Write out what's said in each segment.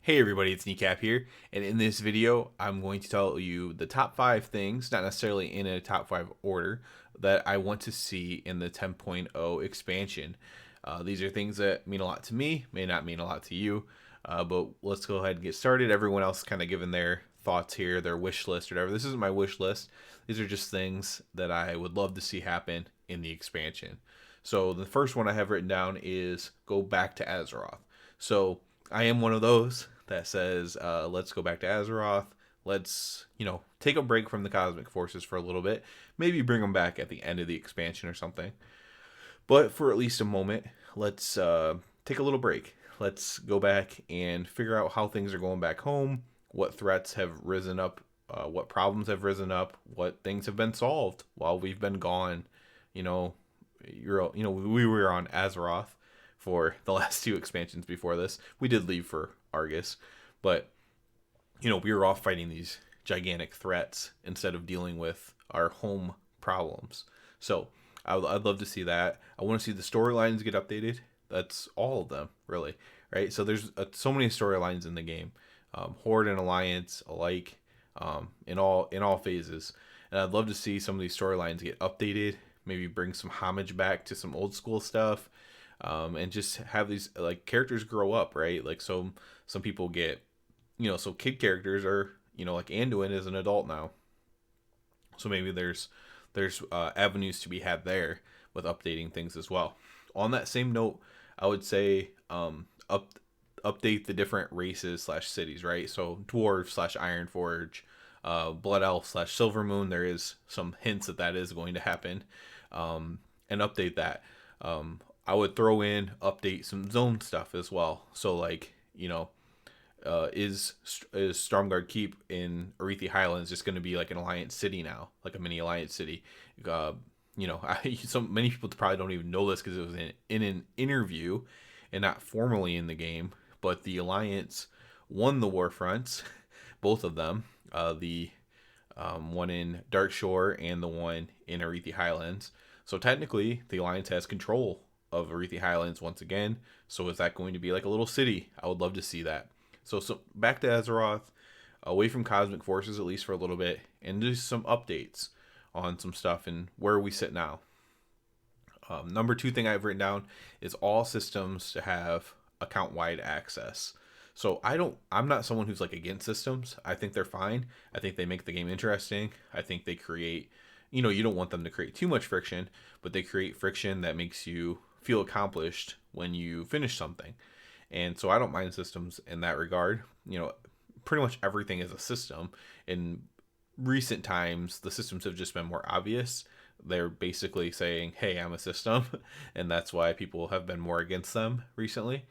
Hey everybody, it's Kneecap here, and in this video, I'm going to tell you the top 5 things, not necessarily in a top 5 order, that I want to see in the 10.0 expansion. These are things that mean a lot to me, may not mean a lot to you, but let's go ahead and get started. Everyone else kind of giving their thoughts here, their wish list or whatever. This isn't my wish list. These are just things that I would love to see happen in the expansion. So the first one I have written down is go back to Azeroth. So I am one of those that says, let's go back to Azeroth. Let's, take a break from the cosmic forces for a little bit. Maybe bring them back at the end of the expansion or something. But for at least a moment, let's take a little break. Let's go back and figure out how things are going back home, what threats have risen up, what problems have risen up, what things have been solved while we've been gone. You know, we were on Azeroth for the last 2 expansions before this. We did leave for Argus, but we were off fighting these gigantic threats instead of dealing with our home problems. So I'd love to see that. I want to see the storylines get updated. That's all of them, really, right? So there's so many storylines in the game, Horde and Alliance alike, in all phases, and I'd love to see some of these storylines get updated. Maybe bring some homage back to some old school stuff, and just have these like characters grow up, right? Like some people get, so kid characters are, like Anduin is an adult now, so maybe there's avenues to be had there with updating things as well. On that same note, I would say update the different races slash cities, right? So dwarf slash Ironforge, Blood Elf slash Silvermoon. There is some hints that is going to happen, and update that. I would throw in update some zone stuff as well. So like, is Stormguard Keep in Arethi Highlands just going to be like an Alliance city now, like a mini Alliance city? So many people probably don't even know this because it was in an interview and not formally in the game. But the Alliance won the war fronts, both of them. The one in Darkshore and the one in Arethi Highlands. So technically, the Alliance has control of Arethi Highlands once again. So is that going to be like a little city? I would love to see that. So back to Azeroth, away from cosmic forces at least for a little bit, and just some updates on some stuff and where we sit now. Number 2 thing I've written down is all systems to have account-wide access. So I'm not someone who's like against systems. I think they're fine. I think they make the game interesting. I think they create, you don't want them to create too much friction, but they create friction that makes you feel accomplished when you finish something. And so I don't mind systems in that regard. Pretty much everything is a system. In recent times, the systems have just been more obvious. They're basically saying, hey, I'm a system. And that's why people have been more against them recently.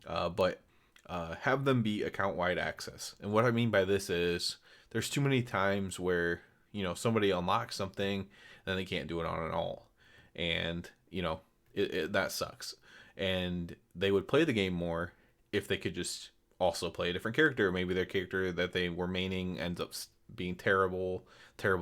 But have them be account-wide access. And what I mean by this is there's too many times where, somebody unlocks something and they can't do it on an all. And, that sucks. And they would play the game more if they could just also play a different character. Maybe their character that they were maining ends up being terrible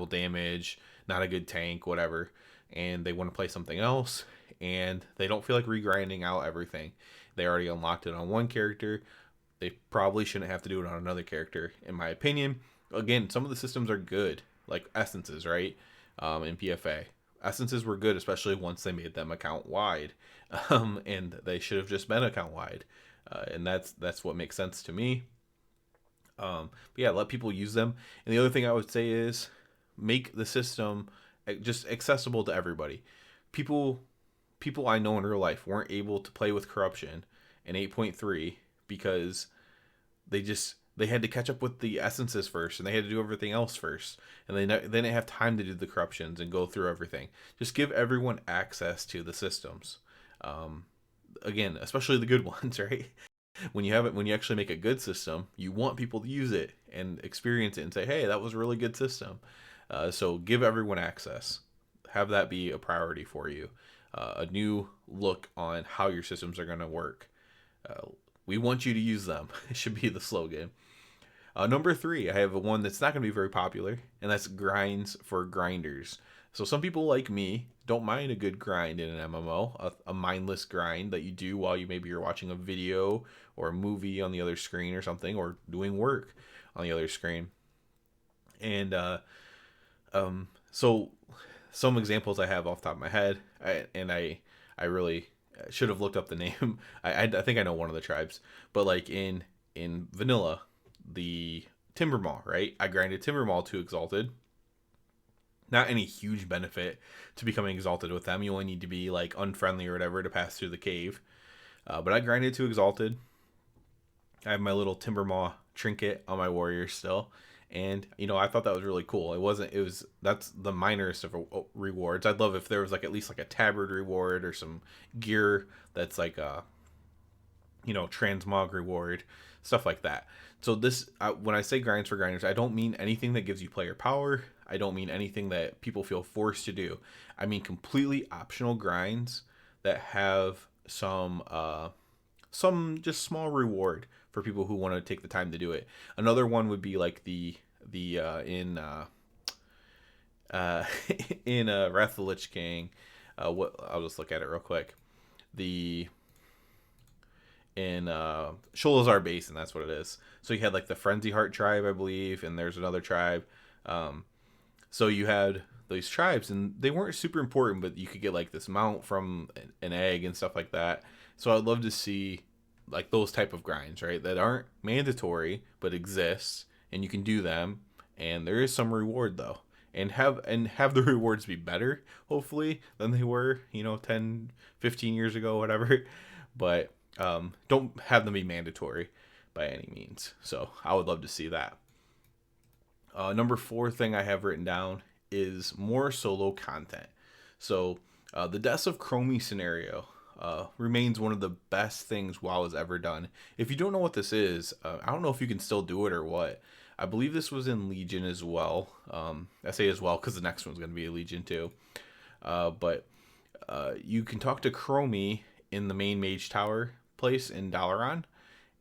damage, not a good tank, whatever. And they want to play something else, and they don't feel like regrinding out everything. They already unlocked it on one character. They probably shouldn't have to do it on another character, in my opinion. Again, some of the systems are good, like essences, right? In PFA. Essences were good, especially once they made them account wide, and they should have just been account wide, and that's what makes sense to me. But yeah, let people use them. And the other thing I would say is make the system just accessible to everybody. People I know in real life weren't able to play with corruption in 8.3 because they had to catch up with the essences first, and they had to do everything else first, and they didn't have time to do the corruptions and go through everything. Just give everyone access to the systems. Again, especially the good ones, right? When you actually make a good system, you want people to use it and experience it and say, hey, that was a really good system. So give everyone access. Have that be a priority for you. A new look on how your systems are going to work. We want you to use them. It should be the slogan. Number 3, I have one that's not going to be very popular, and that's grinds for grinders. So some people like me don't mind a good grind in an MMO, a mindless grind that you do while you're watching a video or a movie on the other screen or something, or doing work on the other screen. And so some examples I have off the top of my head, I really should have looked up the name. I think I know one of the tribes, but like in vanilla, the Timbermaw, right? I grinded Timbermaw to Exalted. Not any huge benefit to becoming Exalted with them. You only need to be like unfriendly or whatever to pass through the cave. But I grinded to Exalted. I have my little Timbermaw trinket on my warrior still, and I thought that was really cool. That's the minorest of rewards. I'd love if there was like at least like a tabard reward or some gear that's like a transmog reward, stuff like that. So when I say grinds for grinders, I don't mean anything that gives you player power. I don't mean anything that people feel forced to do. I mean completely optional grinds that have some just small reward for people who want to take the time to do it. Another one would be like the in in Wrath of the Lich King. What I'll just look at it real quick. The in Sholazar Basin, that's what it is. So you had like the Frenzy Heart tribe, I believe, and there's another tribe. So you had these tribes, and they weren't super important, but you could get like this mount from an egg and stuff like that. So I'd love to see like those type of grinds, right? That aren't mandatory but exist, and you can do them, and there is some reward though. And have the rewards be better, hopefully, than they were, 10, 15 years ago, whatever. But don't have them be mandatory by any means. So I would love to see that. Number 4 thing I have written down is more solo content. So the Deaths of Chromie scenario remains one of the best things WoW has ever done. If you don't know what this is, I don't know if you can still do it or what. I believe this was in Legion as well. I say as well because the next one's going to be a Legion too. But you can talk to Chromie in the main Mage Tower place in Dalaran,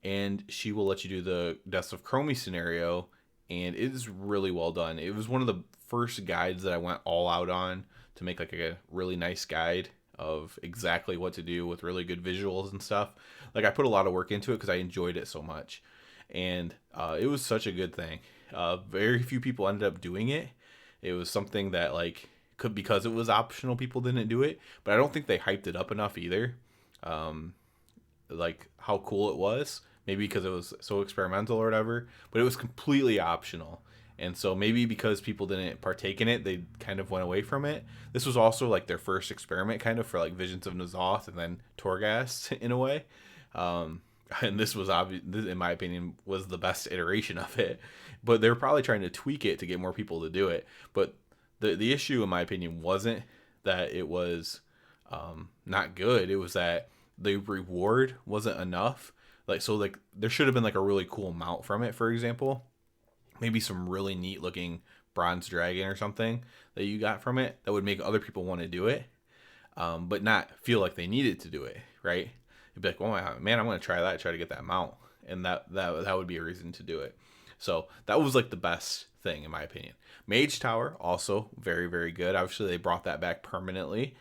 and she will let you do the Deaths of Chromie scenario, and it is really well done. It was one of the first guides that I went all out on to make like a really nice guide of exactly what to do with really good visuals and stuff. Like I put a lot of work into it because I enjoyed it so much, and it was such a good thing. Very few people ended up doing it. It was something that because it was optional, people didn't do it, but I don't think they hyped it up enough either. Like how cool it was, maybe because it was so experimental or whatever, but it was completely optional. And so maybe because people didn't partake in it, they kind of went away from it. This was also like their first experiment kind of for like Visions of N'Zoth and then Torghast in a way. And this was in my opinion, was the best iteration of it. But they were probably trying to tweak it to get more people to do it. But the issue, in my opinion, wasn't that it was not good. It was that the reward wasn't enough. Like there should have been like a really cool mount from it, for example. Maybe some really neat looking bronze dragon or something that you got from it that would make other people want to do it, but not feel like they needed to do it, right? You'd be like, oh man, I'm going to try to get that mount. And that would be a reason to do it. So that was like the best thing in my opinion. Mage Tower, also very, very good. Obviously they brought that back permanently.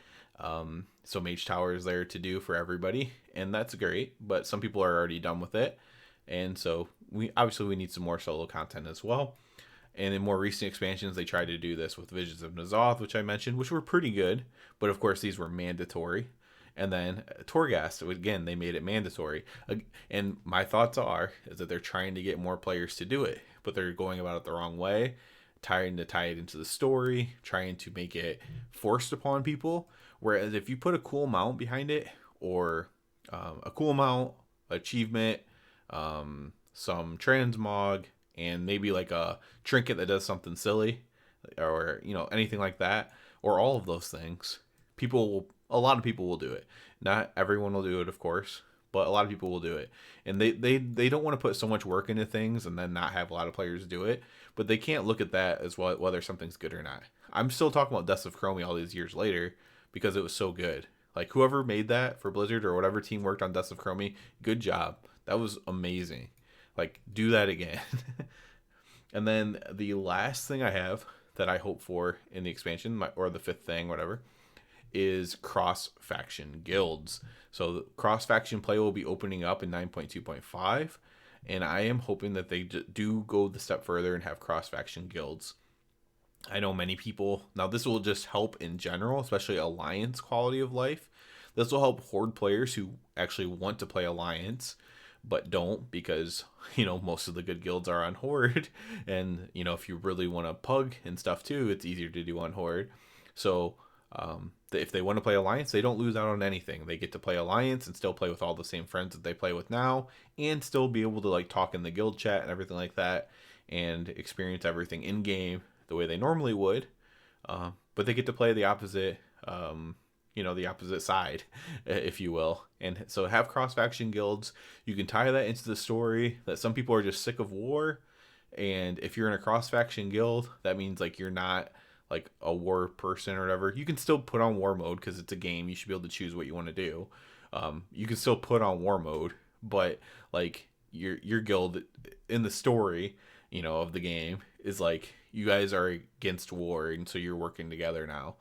So Mage Tower is there to do for everybody, and that's great, but some people are already done with it. And so we need some more solo content as well. And in more recent expansions, they tried to do this with Visions of N'Zoth, which I mentioned, which were pretty good. But of course, these were mandatory. And then Torghast, again, they made it mandatory. And my thoughts is that they're trying to get more players to do it, but they're going about it the wrong way, trying to tie it into the story, trying to make it forced upon people. Whereas if you put a cool mount behind it, or a cool mount, achievement, some transmog, and maybe like a trinket that does something silly, or anything like that, or all of those things, a lot of people will do it. Not everyone will do it, of course, but a lot of people will do it. And they don't want to put so much work into things and then not have a lot of players do it, but they can't look at that as whether something's good or not. I'm still talking about Deaths of Chromie all these years later because it was so good. Like whoever made that for Blizzard or whatever team worked on Deaths of Chromie, good job. That was amazing. Like do that again. And then the last thing I have that I hope for in the expansion, or the fifth thing, whatever, is cross-faction guilds. So cross-faction play will be opening up in 9.2.5, and I am hoping that they do go the step further and have cross-faction guilds. I know many people, now this will just help in general, especially Alliance quality of life. This will help Horde players who actually want to play Alliance but don't, because most of the good guilds are on Horde, and if you really want to pug and stuff too, it's easier to do on Horde. So if they want to play Alliance, they don't lose out on anything. They get to play Alliance and still play with all the same friends that they play with now, and still be able to like talk in the guild chat and everything like that, and experience everything in game the way they normally would. But they get to play the opposite, the opposite side, if you will. And so have cross-faction guilds. You can tie that into the story that some people are just sick of war. And if you're in a cross-faction guild, that means like you're not like a war person or whatever. You can still put on war mode because it's a game. You should be able to choose what you want to do. You can still put on war mode, but like your guild in the story, of the game is like you guys are against war, and so you're working together now.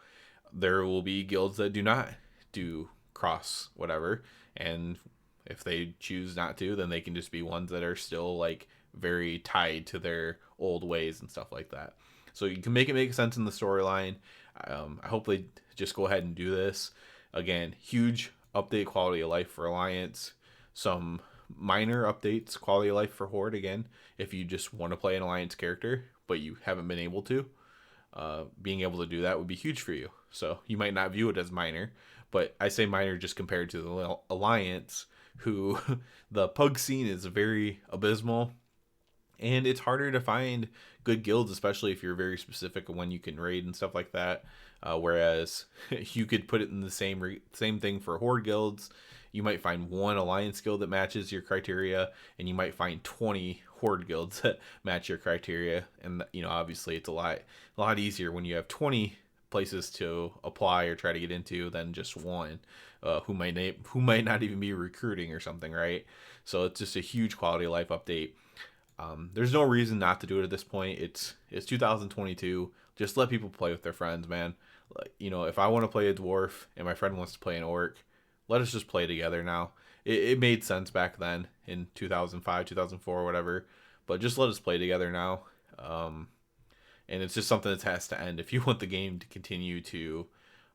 There will be guilds that do not do cross whatever, and if they choose not to, then they can just be ones that are still like very tied to their old ways and stuff like that. So you can make it make sense in the storyline. I hope they just go ahead and do this. Again, huge update quality of life for Alliance. Some minor updates quality of life for Horde. Again, if you just want to play an Alliance character but you haven't been able to, being able to do that would be huge for you. So you might not view it as minor, but I say minor just compared to the Alliance, who the pug scene is very abysmal, and it's harder to find good guilds, especially if you're very specific on when you can raid and stuff like that. Whereas you could put it in the same thing for Horde guilds. You might find one Alliance guild that matches your criteria, and you might find 20 Horde guilds that match your criteria. And obviously it's a lot easier when you have 20 places to apply or try to get into than just one, who might not even be recruiting or something, right? So it's just a huge quality of life update. There's no reason not to do it at this point. It's 2022. Just let people play with their friends, man. If I want to play a dwarf and my friend wants to play an orc, let us just play together now. It made sense back then in 2005, 2004, whatever. But just let us play together now. And it's just something that has to end. If you want the game to continue to,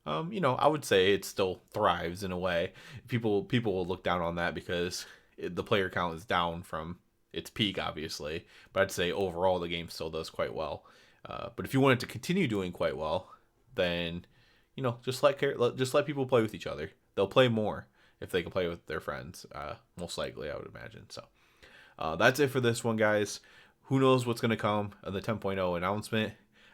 I would say it still thrives in a way. People will look down on that because the player count is down from its peak, obviously. But I'd say overall the game still does quite well. But if you want it to continue doing quite well, then just let people play with each other. They'll play more if they can play with their friends. Most likely, I would imagine. So that's it for this one, guys. Who knows what's going to come in the 10.0 announcement.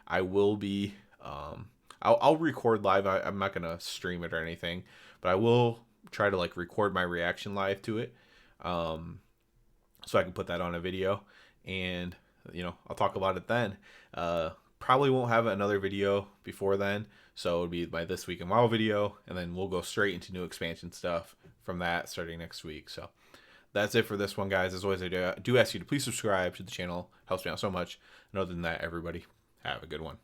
I will be I'll record live. I'm not going to stream it or anything, but I will try to like record my reaction live to it, so I can put that on a video, and I'll talk about it then. Probably won't have another video before then, so it'll be my This Week in WoW video, and then we'll go straight into new expansion stuff from that starting next week. So that's it for this one, guys. As always, I do ask you to please subscribe to the channel. Helps me out so much. And other than that, everybody, have a good one.